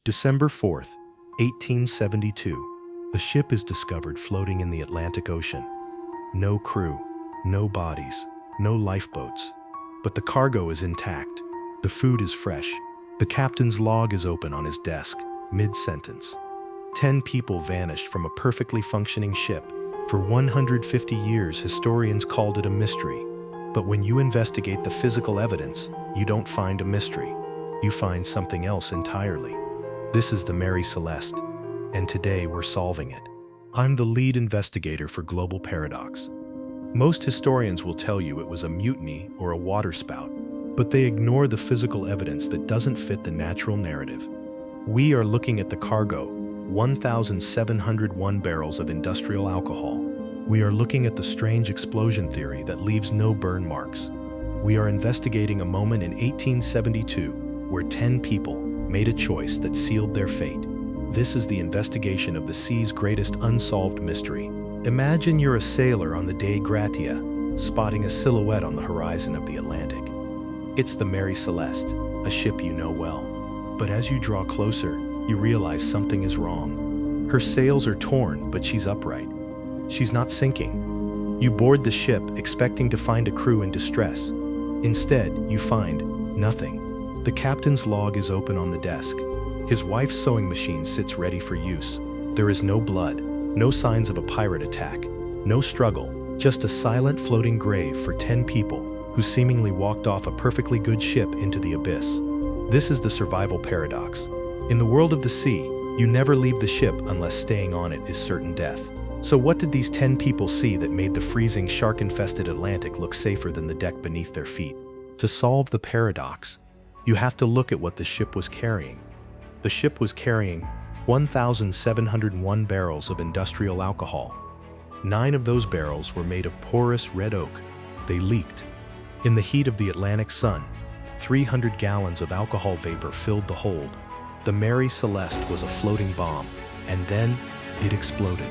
December 4th, 1872. A ship is discovered floating in the Atlantic Ocean. No crew, no bodies, no lifeboats. But the cargo is intact. The food is fresh. The captain's log is open on his desk, mid-sentence. 10 people vanished from a perfectly functioning ship. For 150 years, historians called it a mystery. But when you investigate the physical evidence, you don't find a mystery. You find something else entirely. This is the Mary Celeste, and today we're solving it. I'm the lead investigator for Global Paradox. Most historians will tell you it was a mutiny or a waterspout, but they ignore the physical evidence that doesn't fit the natural narrative. We are looking at the cargo, 1,701 barrels of industrial alcohol. We are looking at the strange explosion theory that leaves no burn marks. We are investigating a moment in 1872 where 10 people made a choice that sealed their fate. This is the investigation of the sea's greatest unsolved mystery. Imagine you're a sailor on the Dei Gratia, spotting a silhouette on the horizon of the Atlantic. It's the Mary Celeste, a ship you know well. But as you draw closer, you realize something is wrong. Her sails are torn, but she's upright. She's not sinking. You board the ship expecting to find a crew in distress. Instead, you find nothing. The captain's log is open on the desk. His wife's sewing machine sits ready for use. There is no blood, no signs of a pirate attack, no struggle, just a silent floating grave for 10 people who seemingly walked off a perfectly good ship into the abyss. This is the survival paradox. In the world of the sea, you never leave the ship unless staying on it is certain death. So what did these 10 people see that made the freezing, shark-infested Atlantic look safer than the deck beneath their feet? To solve the paradox, you have to look at what the ship was carrying. The ship was carrying 1,701 barrels of industrial alcohol. 9 of those barrels were made of porous red oak. They leaked. In the heat of the Atlantic sun, 300 gallons of alcohol vapor filled the hold. The Mary Celeste was a floating bomb, and then it exploded.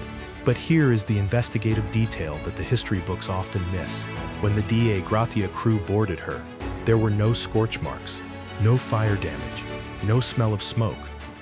But here is the investigative detail that the history books often miss. When the Dei Gratia crew boarded her, there were no scorch marks, no fire damage, no smell of smoke.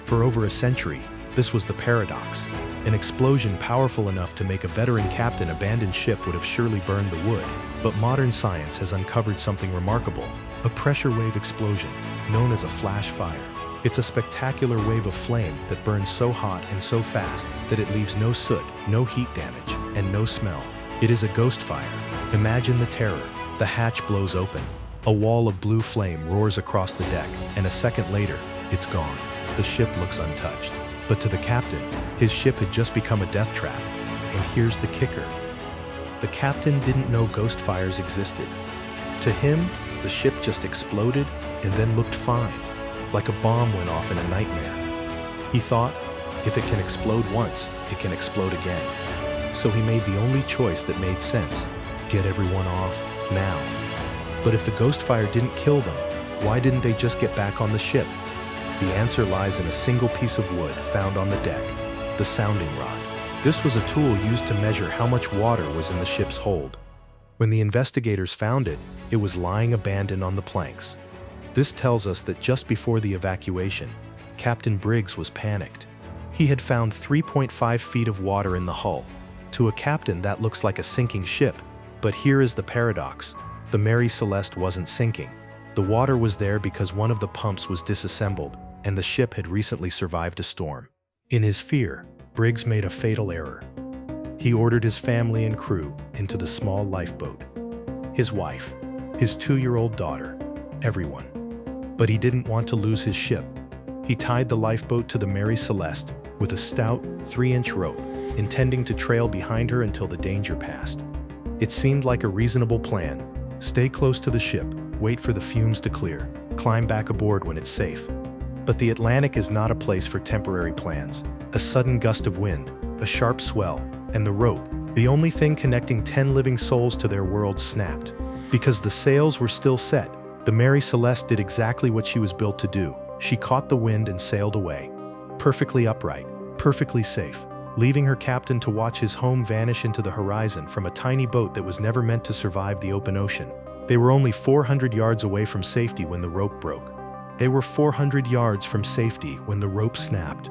For over a century, this was the paradox. An explosion powerful enough to make a veteran captain abandon ship would have surely burned the wood. But modern science has uncovered something remarkable, a pressure wave explosion, known as a flash fire. It's a spectacular wave of flame that burns so hot and so fast that it leaves no soot, no heat damage, and no smell. It is a ghost fire. Imagine the terror. The hatch blows open. A wall of blue flame roars across the deck, and a second later, it's gone. The ship looks untouched. But to the captain, his ship had just become a death trap. And here's the kicker. The captain didn't know ghost fires existed. To him, the ship just exploded and then looked fine, like a bomb went off in a nightmare. He thought, if it can explode once, it can explode again. So he made the only choice that made sense: get everyone off now. But if the ghost fire didn't kill them, why didn't they just get back on the ship? The answer lies in a single piece of wood found on the deck, the sounding rod. This was a tool used to measure how much water was in the ship's hold. When the investigators found it, it was lying abandoned on the planks. This tells us that just before the evacuation, Captain Briggs was panicked. He had found 3.5 feet of water in the hull. To a captain, that looks like a sinking ship. But here is the paradox. The Mary Celeste wasn't sinking. The water was there because one of the pumps was disassembled, and the ship had recently survived a storm. In his fear, Briggs made a fatal error. He ordered his family and crew into the small lifeboat. His wife, his 2-year-old daughter, everyone. But he didn't want to lose his ship. He tied the lifeboat to the Mary Celeste with a stout 3-inch rope, intending to trail behind her until the danger passed. It seemed like a reasonable plan. Stay close to the ship, wait for the fumes to clear, climb back aboard when it's safe. But the Atlantic is not a place for temporary plans. A sudden gust of wind, a sharp swell, and the rope, the only thing connecting 10 living souls to their world, snapped. Because the sails were still set, the Mary Celeste did exactly what she was built to do. She caught the wind and sailed away. Perfectly upright, perfectly safe, leaving her captain to watch his home vanish into the horizon from a tiny boat that was never meant to survive the open ocean. They were only 400 yards away from safety when the rope broke. They were 400 yards from safety when the rope snapped.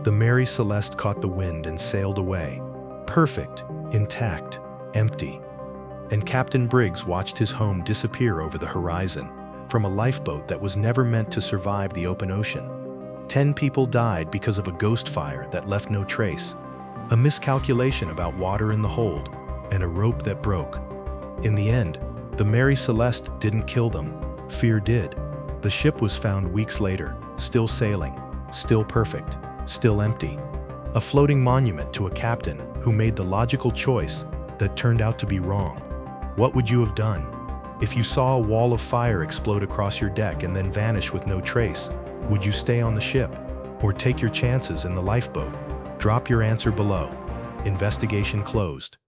The Mary Celeste caught the wind and sailed away. Perfect, intact, empty. And Captain Briggs watched his home disappear over the horizon from a lifeboat that was never meant to survive the open ocean. 10 people died because of a ghost fire that left no trace, a miscalculation about water in the hold, and a rope that broke. In the end, the Mary Celeste didn't kill them. Fear did. The ship was found weeks later, still sailing, still perfect, still empty. A floating monument to a captain who made the logical choice that turned out to be wrong. What would you have done? If you saw a wall of fire explode across your deck and then vanish with no trace, would you stay on the ship or take your chances in the lifeboat? Drop your answer below. Investigation closed.